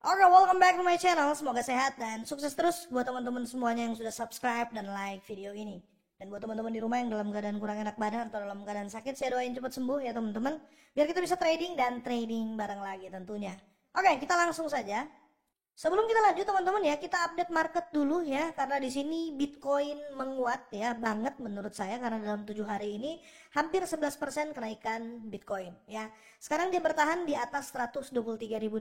Oke, welcome back to my channel. Semoga sehat dan sukses terus buat teman-teman semuanya yang sudah subscribe dan like video ini. Dan buat teman-teman di rumah yang dalam keadaan kurang enak badan atau dalam keadaan sakit, saya doain cepat sembuh ya teman-teman. Biar kita bisa trading dan trading bareng lagi tentunya. Oke, kita langsung saja. Sebelum kita lanjut teman-teman ya, kita update market dulu ya, karena di sini Bitcoin menguat ya banget menurut saya, karena dalam 7 hari ini hampir 11% kenaikan Bitcoin ya. Sekarang dia bertahan di atas 123.000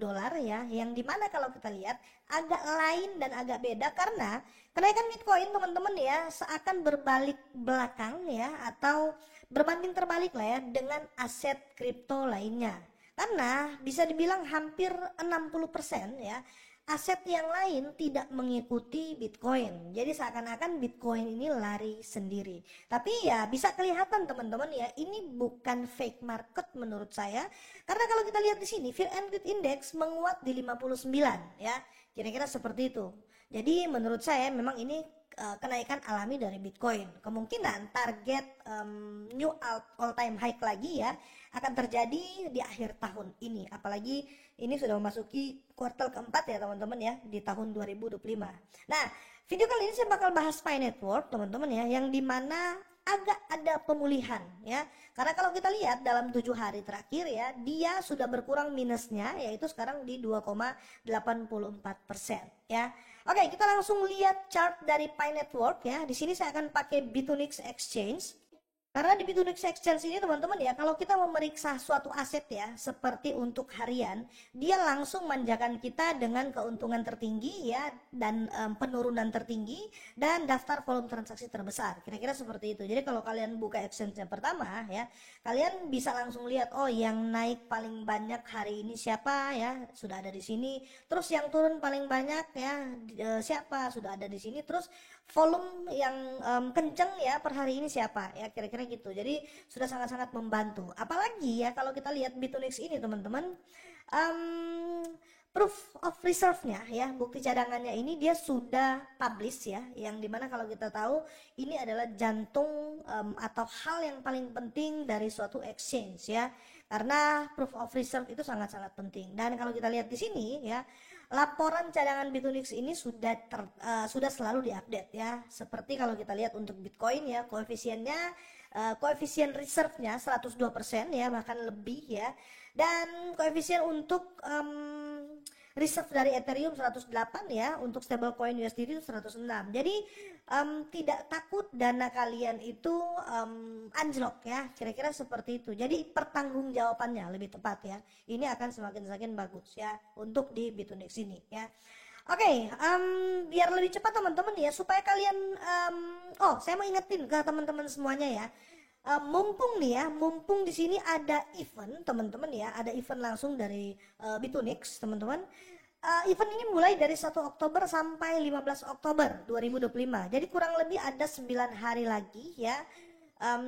dolar ya, yang dimana kalau kita lihat agak lain dan agak beda karena kenaikan Bitcoin teman-teman ya seakan berbalik belakang ya, atau berbanding terbalik lah ya dengan aset kripto lainnya. Karena bisa dibilang hampir 60% ya aset yang lain tidak mengikuti Bitcoin. Jadi seakan-akan Bitcoin ini lari sendiri. Tapi ya bisa kelihatan teman-teman ya, ini bukan fake market menurut saya. Karena kalau kita lihat di sini Fear and Greed Index menguat di 59 ya. Kira-kira seperti itu. Jadi menurut saya memang ini kenaikan alami dari Bitcoin. Kemungkinan target new all time high lagi ya akan terjadi di akhir tahun ini. Apalagi ini sudah memasuki kuartal keempat ya teman-teman ya di tahun 2025. Nah, video kali ini saya bakal bahas Pi Network teman-teman ya, yang dimana agak ada pemulihan ya. Karena kalau kita lihat dalam 7 hari terakhir ya, dia sudah berkurang minusnya, yaitu sekarang di 2,84% ya. Oke, kita langsung lihat chart dari Pi Network ya. Di sini saya akan pakai Bitonix Exchange. Karena di Bitonix Exchange ini teman-teman ya, kalau kita memeriksa suatu aset ya, seperti untuk harian, dia langsung manjakan kita dengan keuntungan tertinggi ya, dan penurunan tertinggi, dan daftar volume transaksi terbesar. Kira-kira seperti itu. Jadi kalau kalian buka exchange yang pertama ya, kalian bisa langsung lihat, oh yang naik paling banyak hari ini siapa ya, sudah ada di sini. Terus yang turun paling banyak ya, siapa, sudah ada di sini. Terus volume yang kenceng ya per hari ini siapa ya, kira-kira gitu. Jadi sudah sangat-sangat membantu. Apalagi ya kalau kita lihat Bitonix ini teman-teman, proof of reserve-nya ya, bukti cadangannya ini dia sudah publish ya, yang dimana kalau kita tahu ini adalah jantung atau hal yang paling penting dari suatu exchange ya, karena proof of reserve itu sangat-sangat penting. Dan kalau kita lihat di sini ya, laporan cadangan Bitonix ini sudah selalu diupdate ya. Seperti kalau kita lihat untuk Bitcoin ya, koefisiennya koefisien reserve-nya 102% ya, bahkan lebih ya. Dan koefisien untuk reserve dari Ethereum 108 ya, untuk stablecoin USDT itu 106. Jadi tidak takut dana kalian itu anjlok ya, kira-kira seperti itu. Jadi pertanggungjawabannya lebih tepat ya, ini akan semakin bagus ya untuk di Bitonix ini ya. Oke, biar lebih cepat teman-teman ya, supaya kalian oh saya mau ingetin ke teman-teman semuanya ya, mumpung nih ya, mumpung di sini ada event teman-teman ya, ada event langsung dari Bitonix teman-teman. Event ini mulai dari 1 Oktober sampai 15 Oktober 2025. Jadi kurang lebih ada 9 hari lagi ya.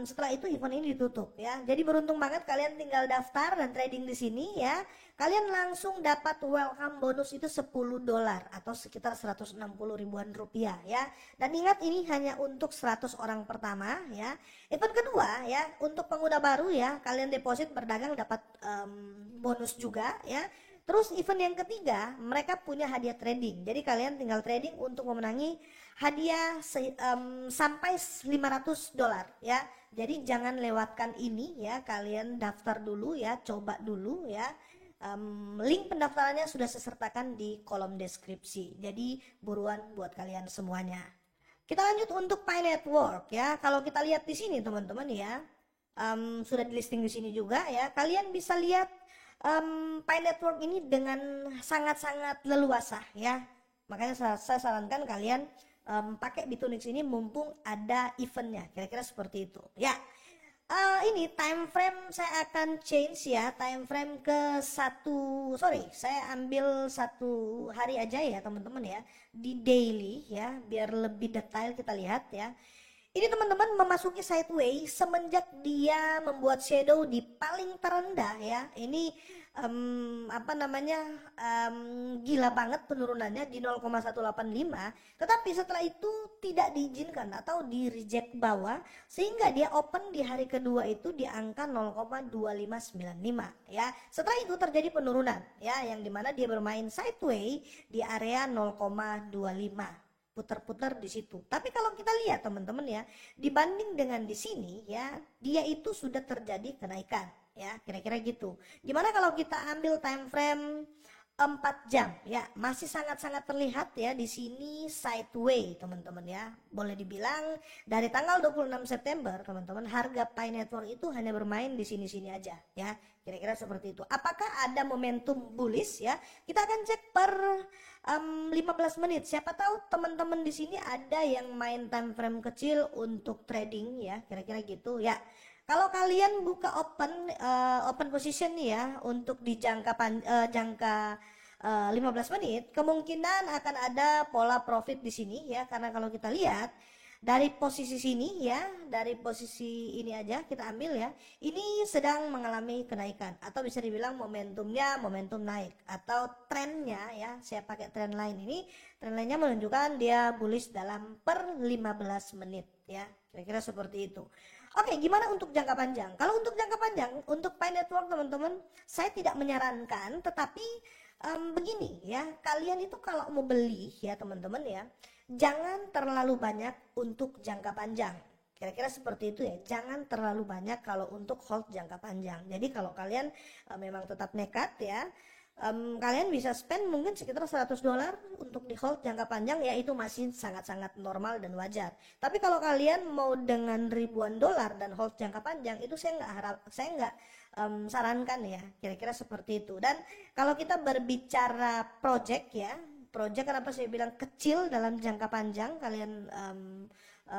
Setelah itu event ini ditutup ya. Jadi beruntung banget kalian tinggal daftar dan trading di sini ya. Kalian langsung dapat welcome bonus itu 10 dolar atau sekitar 160 ribuan rupiah ya. Dan ingat ini hanya untuk 100 orang pertama ya. Event kedua ya, untuk pengguna baru ya, kalian deposit berdagang dapat bonus juga ya. Terus event yang ketiga, mereka punya hadiah trading. Jadi kalian tinggal trading untuk memenangi hadiah sampai 500 dolar ya. Jadi jangan lewatkan ini ya, kalian daftar dulu ya, coba dulu ya. Link pendaftarannya sudah saya sertakan di kolom deskripsi. Jadi buruan buat kalian semuanya. Kita lanjut untuk Pi Network ya. Kalau kita lihat di sini teman-teman ya, sudah di listing di sini juga ya. Kalian bisa lihat Pi Network ini dengan sangat-sangat leluasa ya. Makanya saya sarankan kalian pakai Bitonix ini mumpung ada eventnya, kira-kira seperti itu ya. Ini time frame saya akan change ya, time frame ke saya ambil 1 hari aja ya teman-teman ya, di daily ya, biar lebih detail kita lihat ya. Ini teman-teman memasuki sideways semenjak dia membuat shadow di paling terendah ya. Ini apa namanya, gila banget penurunannya di 0,185, tetapi setelah itu tidak diizinkan atau di reject bawah, sehingga dia open di hari kedua itu di angka 0,2595 ya. Setelah itu terjadi penurunan ya, yang dimana dia bermain sideways di area 0,25, putar-putar di situ. Tapi kalau kita lihat teman-teman ya, dibanding dengan di sini ya, dia itu sudah terjadi kenaikan ya, kira-kira gitu. Gimana kalau kita ambil time frame 4 jam ya, masih sangat-sangat terlihat ya di sini sideways teman-teman ya. Boleh dibilang dari tanggal 26 September teman-teman, harga Pi Network itu hanya bermain di sini-sini aja ya. Kira-kira seperti itu. Apakah ada momentum bullish ya? Kita akan cek per 15 menit. Siapa tahu teman-teman di sini ada yang main time frame kecil untuk trading ya, kira-kira gitu ya. Kalau kalian buka open position nih ya, untuk di jangka 15 menit, kemungkinan akan ada pola profit di sini ya, karena kalau kita lihat dari posisi sini ya, dari posisi ini aja kita ambil ya, ini sedang mengalami kenaikan atau bisa dibilang momentumnya momentum naik, atau trennya ya, saya pakai trend line ini, trend line-nya menunjukkan dia bullish dalam per 15 menit ya, kira-kira seperti itu. Oke, gimana untuk jangka panjang? Kalau untuk jangka panjang, untuk Pi Network teman-teman, saya tidak menyarankan, tetapi begini ya, kalian itu kalau mau beli ya teman-teman ya, jangan terlalu banyak untuk jangka panjang. Kira-kira seperti itu ya, jangan terlalu banyak kalau untuk hold jangka panjang. Jadi kalau kalian memang tetap nekat ya, kalian bisa spend mungkin sekitar $100 untuk di hold jangka panjang ya, itu masih sangat-sangat normal dan wajar. Tapi kalau kalian mau dengan ribuan dolar dan hold jangka panjang, itu saya nggak sarankan ya, kira-kira seperti itu. Dan kalau kita berbicara project ya, project kenapa saya bilang kecil dalam jangka panjang kalian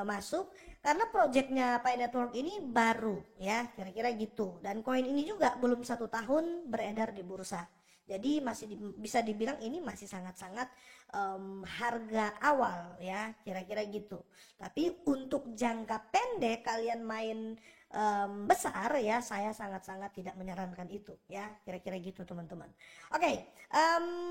masuk, karena projectnya Pi Network ini baru ya, kira-kira gitu. Dan koin ini juga belum 1 tahun beredar di bursa. Jadi masih bisa dibilang ini masih sangat-sangat harga awal ya, kira-kira gitu. Tapi untuk jangka pendek kalian main besar ya, saya sangat-sangat tidak menyarankan itu ya, kira-kira gitu teman-teman. Oke,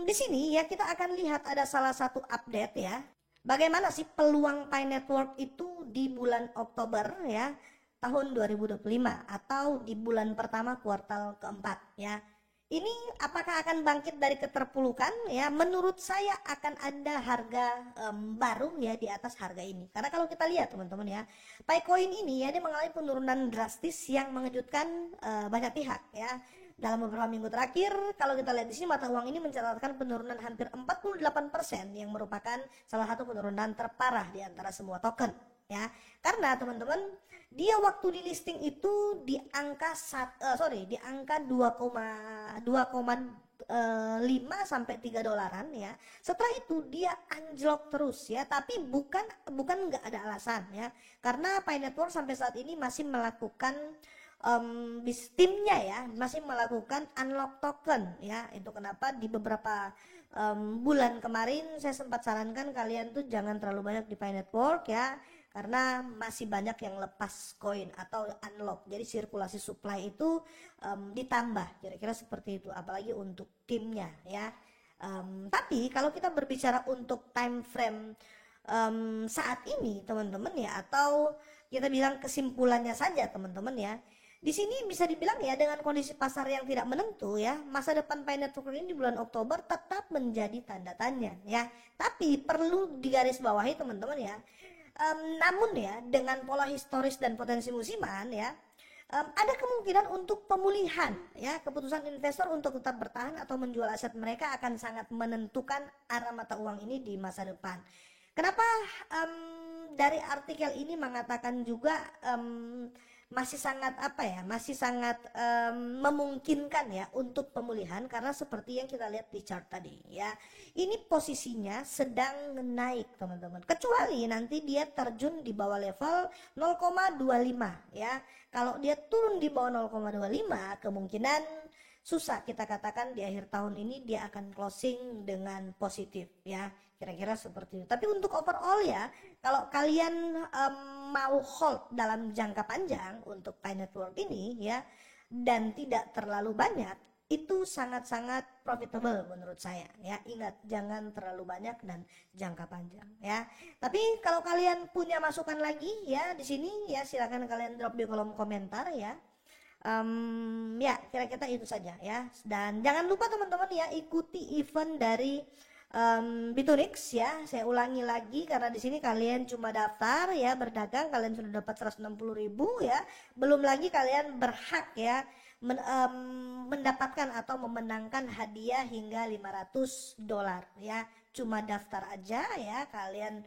di sini ya kita akan lihat ada salah satu update ya. Bagaimana sih peluang Pi Network itu di bulan Oktober ya, tahun 2025 atau di bulan pertama kuartal keempat ya. Ini apakah akan bangkit dari keterpurukan ya? Menurut saya akan ada harga baru ya di atas harga ini. Karena kalau kita lihat teman-teman ya, Picoin ini ya dia mengalami penurunan drastis yang mengejutkan banyak pihak ya. Dalam beberapa minggu terakhir, kalau kita lihat di sini mata uang ini mencatatkan penurunan hampir 48% yang merupakan salah satu penurunan terparah di antara semua token ya. Karena teman-teman, dia waktu di listing itu di angka di angka 2,5 sampai 3 dolaran ya. Setelah itu dia anjlok terus ya, tapi bukan nggak ada alasan ya. Karena Pi Network sampai saat ini masih melakukan timnya ya, masih melakukan unlock token ya. Itu kenapa di beberapa bulan kemarin saya sempat sarankan kalian tuh jangan terlalu banyak di Pi Network ya, karena masih banyak yang lepas koin atau unlock. Jadi sirkulasi supply itu ditambah, kira-kira seperti itu, apalagi untuk timnya ya. Tapi kalau kita berbicara untuk time frame saat ini teman-teman ya, atau kita bilang kesimpulannya saja teman-teman ya, di sini bisa dibilang ya, dengan kondisi pasar yang tidak menentu ya, masa depan Pi Network ini di bulan Oktober tetap menjadi tanda tanya ya. Tapi perlu digarisbawahi teman-teman ya, namun ya dengan pola historis dan potensi musiman ya, ada kemungkinan untuk pemulihan ya. Keputusan investor untuk tetap bertahan atau menjual aset mereka akan sangat menentukan arah mata uang ini di masa depan. Kenapa dari artikel ini mengatakan juga masih sangat memungkinkan ya untuk pemulihan, karena seperti yang kita lihat di chart tadi ya, ini posisinya sedang naik teman-teman, kecuali nanti dia terjun di bawah level 0,25 ya. Kalau dia turun di bawah 0,25, kemungkinan susah kita katakan di akhir tahun ini dia akan closing dengan positif ya, kira-kira seperti itu. Tapi untuk overall ya, kalau kalian mau hold dalam jangka panjang untuk Pi Network ini ya, dan tidak terlalu banyak, itu sangat-sangat profitable menurut saya ya. Ingat, jangan terlalu banyak dan jangka panjang ya. Tapi kalau kalian punya masukan lagi ya di sini ya, silakan kalian drop di kolom komentar ya. Ya kira-kira itu saja ya. Dan jangan lupa teman-teman ya, ikuti event dari Bitonix ya. Saya ulangi lagi karena di sini kalian cuma daftar ya, berdagang, kalian sudah dapat 160.000 ya. Belum lagi kalian berhak ya mendapatkan atau memenangkan hadiah hingga $500 ya. Cuma daftar aja ya, kalian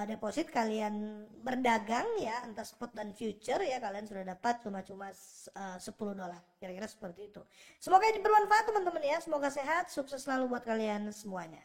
deposit, kalian berdagang ya, entah spot dan future ya, kalian sudah dapat cuma-cuma $10, kira-kira seperti itu. Semoga ini bermanfaat teman-teman ya, semoga sehat, sukses selalu buat kalian semuanya.